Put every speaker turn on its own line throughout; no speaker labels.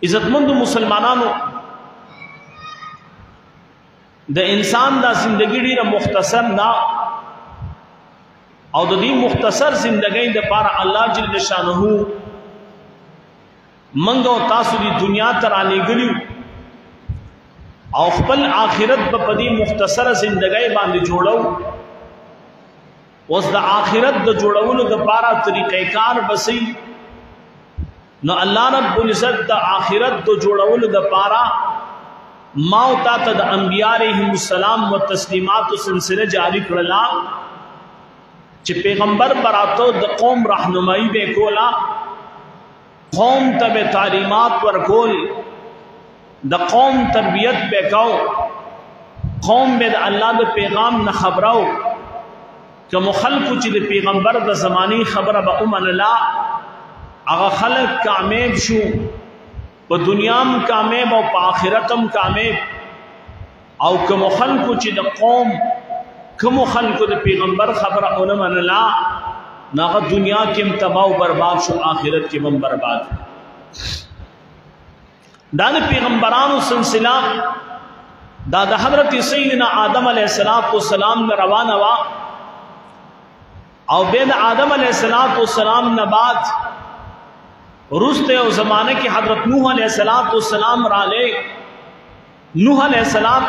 عزتمند مسلمانانو د انسان دا زندگی ډیره مختصر نه او د دې مختصر زندگی د پاره الله جل شانه منګو تاسو دی دنیا ته رانیګلیو او خپل آخرت په دې مختصر زندگی باندې جوړو اوس د آخرت د جوړولو د پاره طریقې کار بسې نو الله رب العزت د آخرت د جوړولو د پاره ما او تا ته د انبیاء علیهم السلام و تسلیمات سلسله جاری کړلا چې پیغمبر براتو د قوم راهنمایي به کولا قوم ته تعلیمات ورکول د قوم تربیت به کو قوم به د الله د پیغام نه خبرو که مخالفو چې د پیغمبر د زمانی خبره به اومن لا هغه خلق کامیاب شو په دنیا هم کامیاب او په آخرت هم کامیاب او که مخالفو چې د قوم کوم خلکو د پیغمبر خبره اومن لا ناغه دنیا کې هم تباہ او برباد شو آخرت کې هم برباد دا د پیغمبرانو سلسله دا د حضرت سیدنا آدم علیہ السلام نه روانه وا او بین آدم علیہ السلام نه بعد رسته او زمانه کې حضرت نوح علیہ السلام را لے نوح علیہ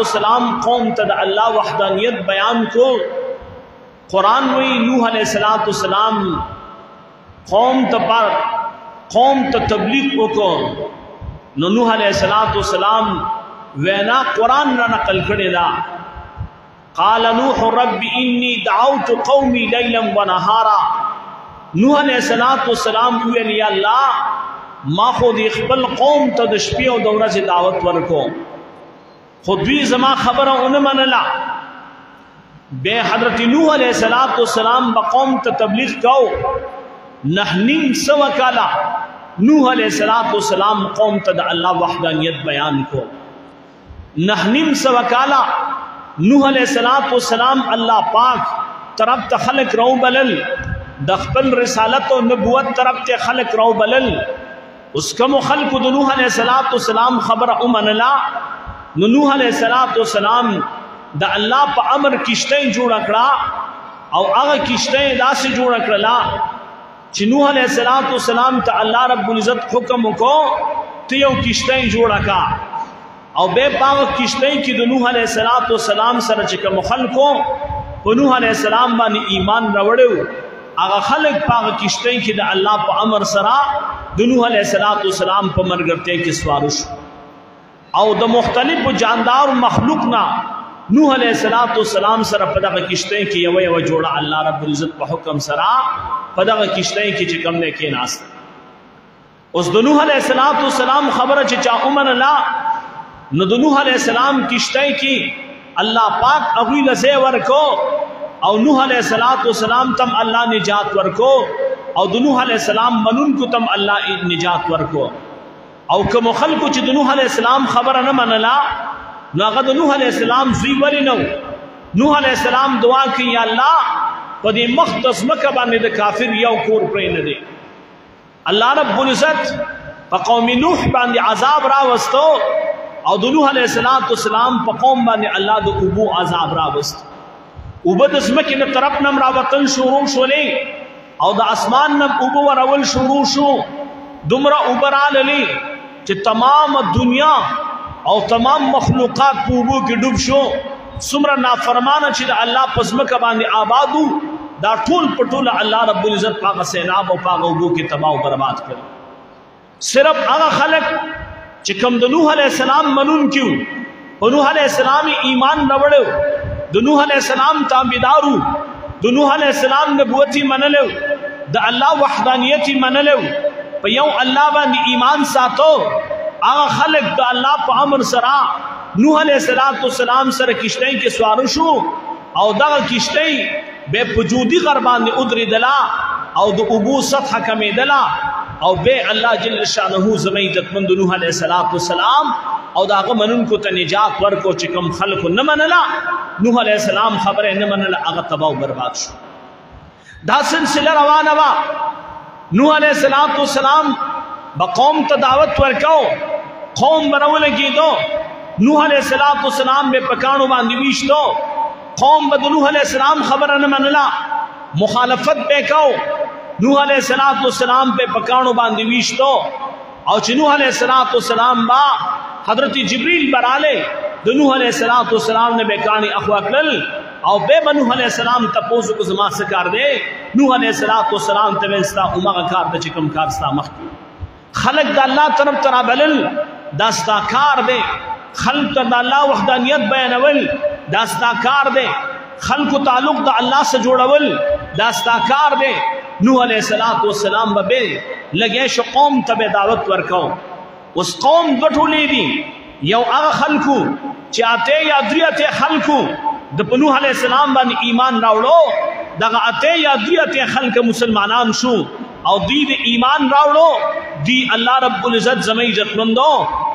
السلام قوم ته د الله وحدانیت بیان کو قرآن وی نوح علیہ السلام قوم ته تبلیغ وکړو نو نوح علیہ السلام وینا قرآن را نقل کړی دا قال نوح رب انی دعوت قومی لیلا ونهارا نوح علیہ السلام ویل یا الله ما خود خپل قوم ته د شپې او د ورځې دعوت ورکو خود دوی زما خبره اون منلا به حضرت نوح علیہ السلام با قوم ته تبلیغ کو نحنیم سو کالا نوح علیہ السلام قوم ته د الله وحدانیت بیان کو نحنیم سو کالا نوح علیہ السلام الله پاک طرف ته خلق رو بلل د خپل رسالت او نبوت طرف ته خلق رو بلل اس کوم خلق د نوح علیہ السلام خبر اومنلا نو نوح علیہ السلام د الله په امر کشته جوړ کړه او هغه کشته داسې جوړ کړه چې نوح علیہ السلام ته الله رب العزت حکم وکړو ته یو کشته جوړ کړه او به پاو کشته کې د نوح علیہ السلام سره چې کوم خلکو په نوح علیہ السلام باندې ایمان راوړو هغه خلک پاو کشته کې د الله په امر سره د نوح علیہ السلام په مرګرته کې سوار شو او د مختلفو جاندار مخلوق نه نوح علیہ السلام سره په دغه کشته کې یو جوړه الله رب العزت په حکم سره په دغه کشته کې چې کوم نه کې ناست اوس د نوح علیہ السلام خبره چې چا اومن لا نو د نوح علیہ السلام کشته کې الله پاک اغوی لسه ورکو او نوح علیہ السلام تم الله نجات ورکو او د نوح علیہ السلام منون کو تم الله نجات ورکو او کوم خلکو چې د نوح علیہ السلام خبره نه منلا نو هغه د نوح علیہ السلام زوی ولی نو نوح علیہ السلام دعا کوي یا الله په دې مختص مکه باندې د کافر یو کور پرې نه دی الله رب العزت په قوم نوح باندې عذاب را وستو او د نوح علیہ السلام په قوم باندې الله د ابو عذاب را وست وبد اسمکه نه طرف نم را وتل شروع شولې او د اسمان نم ابو ورول شروع شو دمرا اوبرال علی چې تمام دنیا او تمام مخلوقات په ابو کې ډوب شو څومره نافرمانه چې د الله پزمکه باندې آبادو دا ټول پټول الله رب العزت پاک سیلاب او پاک ابو کې تباہ او برباد کړ صرف هغه خلق چې کوم د نوح علیہ السلام منون کیو او نوح علیہ السلام ایمان راوړو د نوح علیہ السلام تابعدارو د نوح علیہ السلام نبوت منلو د الله وحدانیت منلو په یو الله باندې ایمان ساتو هغه خلق د الله په امر سره نوح علیہ السلام سره کشته کې سوار شو او دغه کشته به پجودی غر باندې ادری دلا او د ابو سطح کمیدلا او به الله جل شانه زمیدت من نوح علیہ السلام او داغه منن کو ته نجات ورکو چې کوم خلق نه منلا نوح علیہ السلام خبره نه منلا هغه تباہ او برباد شو دا سلسله روانه وا نوح علیہ السلام بقوم ته دعوت ورکاو قوم برول کېدو نوح علیہ السلام به پکانو باندې ویشتو قوم به نوح علیہ السلام خبره نه منلا مخالفت به کو نوح علیہ السلام به پکانو باندې ویشتو او چې نوح علیہ السلام با حضرت جبریل براله د نوح علیہ السلام نے به کانی اخوا کړل او به نوح علیہ السلام تاسو کو زما څه کار دی نوح علیہ السلام ته وستا اومغه کار د چکم کار ستا مخ خلق د الله طرف ترا بلل داستا کار دی خلق د الله وحدانیت بیانول داستا کار دی خلق تعلق د الله سره جوړول داستا کار دی نوح علیہ السلام به لګې شو قوم ته دعوت ورکاو اوس قوم غټولې دي یو هغه خلقو چې اته یا دریته خلقو د نوح علیہ السلام باندې ایمان راوړو دغه اته یا دریته خلق مسلمانان شو او دی د ایمان راوړو دی الله رب العزت زمي عزت مندو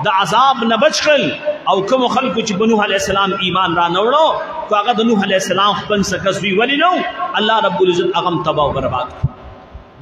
د عذاب نه بچ کړل او کوم خلکو چې نوح علیہ السلام ایمان را نوړو کو هغه د نوح علیہ السلام خپل سکسوي ولی نو الله رب العزت هغه تباہ او برباد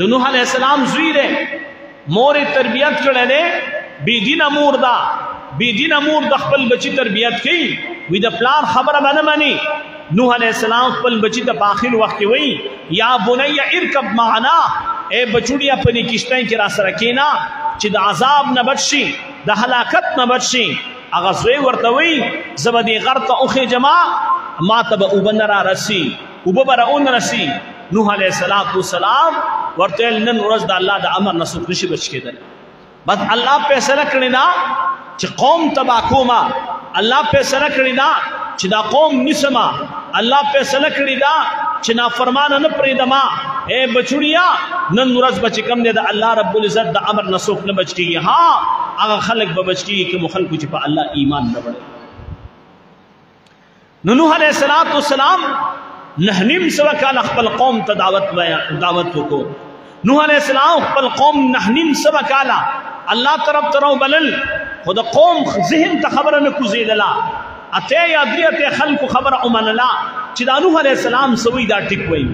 د نوح علیہ السلام زوی ده مور تربیت کړل بی دین مور دا بی دین مور د خپل بچی تربیت کوي وی د پلان خبره باندې مانی نوح علیہ السلام خپل بچی ته په اخر وخت کې وی یا بنی ارکب معنا اے بچوڑیا پنی کشتیں کی را سره کینا چې د عذاب نه بچي د هلاکت نه بچي هغه زوی ورته وی زبدی غرق اوخه جما ما تب وبنرا رسی وببرون رسی نوح علیہ السلام ورته نن ورځ د الله د امر نسوک نشي بچ کېدل بس الله فیصله کړی نا چې قوم تبا کوما الله فیصله کړی نا چې دا قوم نسما الله فیصله کړی دا چې نافرمانه نه پریدما اے بچوڑیا نن ورځ بچ کم دے د الله رب العزت د امر نسوک نه بچ کیږي ها هغه خلق به بچ کیږي چې مخلق چې په الله ایمان نه وړي نوح علیہ السلام نحنیم سوا کال خپل قوم ته دعوت وکړو نوح علیہ السلام خپل قوم نحنیم سوا کالا الله طرف ترو بلل خود قوم ذهن ته خبره نه کوزیدلا اته یا دریته خلق خبره اومنلا چې د نوح علیہ السلام سوی دا ټیک وای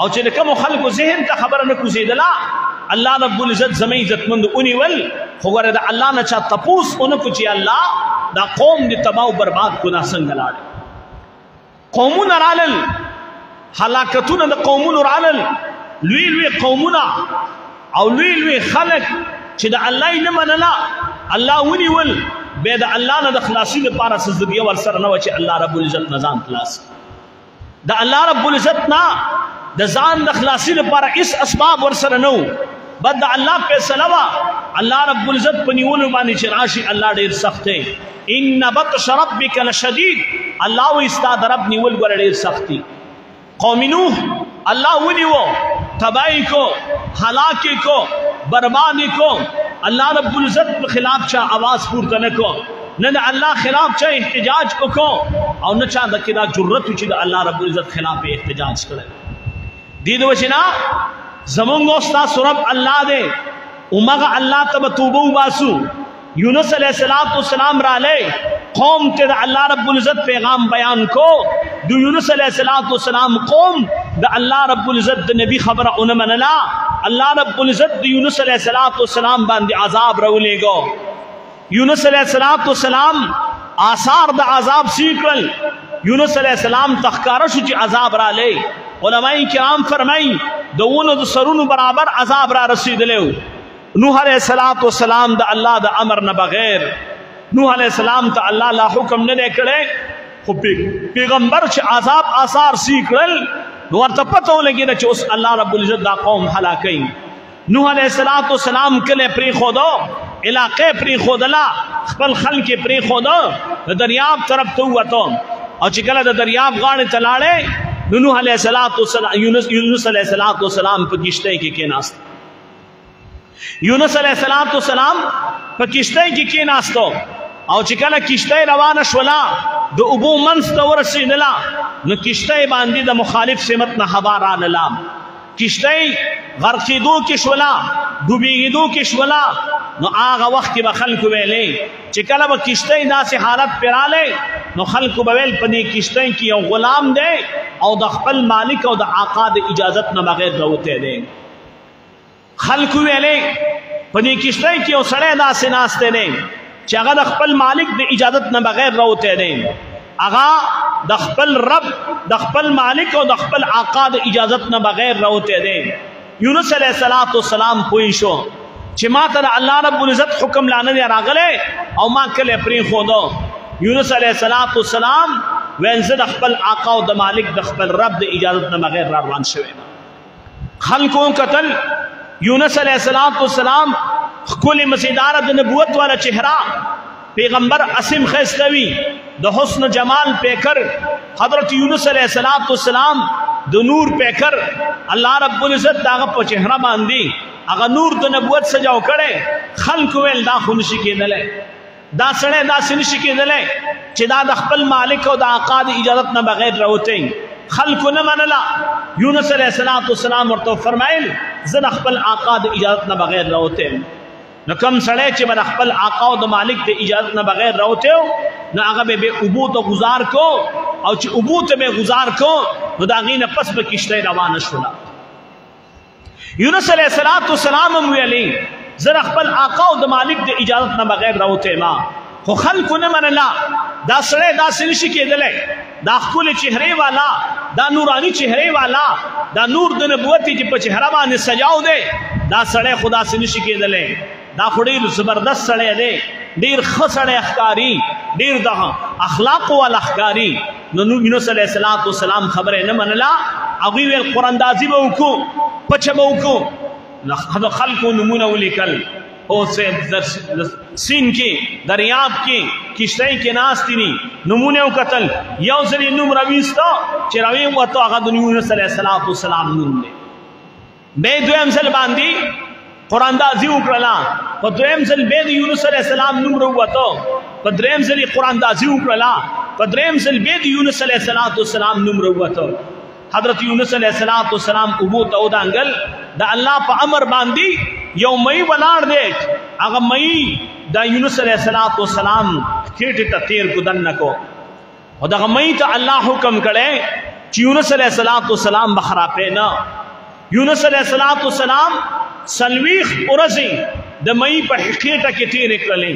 او چې کوم خلق ذهن ته خبره نه کوزیدلا الله رب العزت زمي عزت مند اونې ول خو ګره د الله نه چا تپوس اونکو چې الله دا قوم دې تباہ او برباد کو نه څنګه لاړ قومون رالل هلاکتونه د قومون رالل لوی لوی قومونه او لوی لوی خلق چې د الله نه منلا الله ونی ول به د الله نه د خلاصي لپاره سزدګي ور سره نه و چې الله رب العزت نظام خلاص د الله رب العزت نه د ځان د خلاصي لپاره اس اسباب ور سره نو بد د الله فیصله وا الله رب العزت پنیول باندې چې راشي الله ډیر سخت دی ان بطش ربک لشدید الله و استاد رب نیول ګور ډیر سختی قوم نوح الله ونیو تباہی کو ہلاکی کو بربادی کو اللہ رب العزت کے خلاف چا آواز پورته نکو نہ اللہ خلاف چا احتجاج کو او نہ چا دکدا جرأت چې اللہ رب العزت خلاف احتجاج کړي دین وشنا زمونږ استاد رب الله دے امغه الله تب توبو باسو یونس علیہ السلام را لے قوم تے اللہ رب العزت پیغام بیان کو دو یونس علیہ السلام قوم دا اللہ رب العزت دا نبی خبر انمنلا اللہ رب العزت دا یونس علیہ السلام باندی عذاب رولے گو یونس علیہ السلام آثار دا عذاب سیکرل یونس علیہ السلام تخکارشو چی عذاب را لے علماء کرام فرمائی دونو دا سرون برابر عذاب را رسید لیو نوح علیہ السلام دا اللہ دا امر نہ بغیر نوح علیہ السلام تا اللہ لا حکم نہ کرے خو پیغمبر چھ عذاب آثار سیکرل نور تا پتہ لگی نہ چھ اس اللہ رب العزت دا قوم ہلاکی نوح علیہ السلام کلے پری خودو علاقے پری خودلا خپل خلق پری خودو دریاب طرف تو وتو او چې کله د دریاب غاړه تلاړې نوح علیہ السلام یونس علیہ السلام په کشته کې کېناست یونس علیہ السلام په کشته کې کېناستو او چې کله کشته روانه شولا د ابو منس ته ورسېدله نو کشته باندې د مخالف سمت نه هوا راغله کشته غرقېدو کې شولا ډوبېدو کې شولا نو هغه وخت به خلکو ویلې چې کله به کشته داسې حالت پیراله نو خلکو به ویل په دې کشته کې یو غلام دی او د خپل مالک او د آقا د اجازت نه بغیر راوته دی خلکو ویلې په دې کشته کې یو سړی داسې ناسته دی چې هغه د خپل مالک د اجازت نه بغیر راوته دی، هغه د خپل رب د خپل مالک او د خپل آقا د اجازت نه بغیر راوته دی. یونس علیه السلام پوه شو چې ما ته الله رب العزت حکم لانه دی راغلی او ما کله پرېښودو. یونس علیه السلام ویل زه د خپل آقا او د مالک د خپل رب د اجازت نه بغیر را روان شوی. خلکو قتل یونس علیه السلام ښکلې مزیداره د نبوت والا چهره، پیغمبر اسم خیستوي د حسن جمال پیکر، حضرت یونس علیه السلام د نور پیکر، الله رب العزت داغه په چهره باندې هغه نور د نبوت سجاو کړي. خلق ویل دا خو نشي کېدلی، دا سړی داسې نشي کېدلی چې دا د خپل مالک او د آقا د اجازت نه بغیر راوتی. خلقو نه منله. یونس علیه السلام ورته فرمایل زه د خپل آقا د اجازت نه بغیر راوتی. نو کم سړی چې به د خپل آقا او د مالک د اجازت نه بغیر راوتی نو هغه به اوبو ته گزار کو، او چې اوبو ته به گزار کو نو د هغې نه پس به کشتۍ روانه شوله. یونس علیه السلام هم ویلي زه د خپل آقا او د مالک د اجازت نه بغیر راوتی ما، خو خلکو نه منله. دا سړی داسې نشي کېدلی، دا ښکلې چهرې والا، دا نوراني چهرې والا، دا نور د نبوت چې په چهره باندې سجاو دی، دا سړی خو داسې نشي کېدلی، دا خو ډېر زبردست سړی دی، ډېر ښه سړی ښکاري، ډېر د اخلاقو والا ښکاري. نو یونس علیه السلام خبره نه منله. هغوی ویل قراندازي به وکړو، پچه به وکړو. نو خلکو نومونه ولیکل، او سین کې دریاب کې کشتۍ کې ناستې دي، نومونه یې وکتل. یو ځل یې نوم راویسته چې راویې وته هغه د یونس علیه السلام نوم دی. بیا دویم ځل باندې قراندازي وکړله، په دویم ځل بیا د یونس علیه السلام نوم راووته، په دریم ځل یې قراندازي وکړله، په دریم ځل بیا د یونس علیه السلام نوم راووته. حضرت یونس علیه السلام اوبو ته ودانګل. د الله په امر باندې یو مئی ولاړ دی، هغه مئی د یونس علیه السلام خېټې ته تیر ګدن نه کو، او دغه مئی ته الله حکم کړی چې یونس علیه السلام به خرابې نه. یونس علیه السلام 40 ورځې د مئی په خېټه کې تیرې کړلې.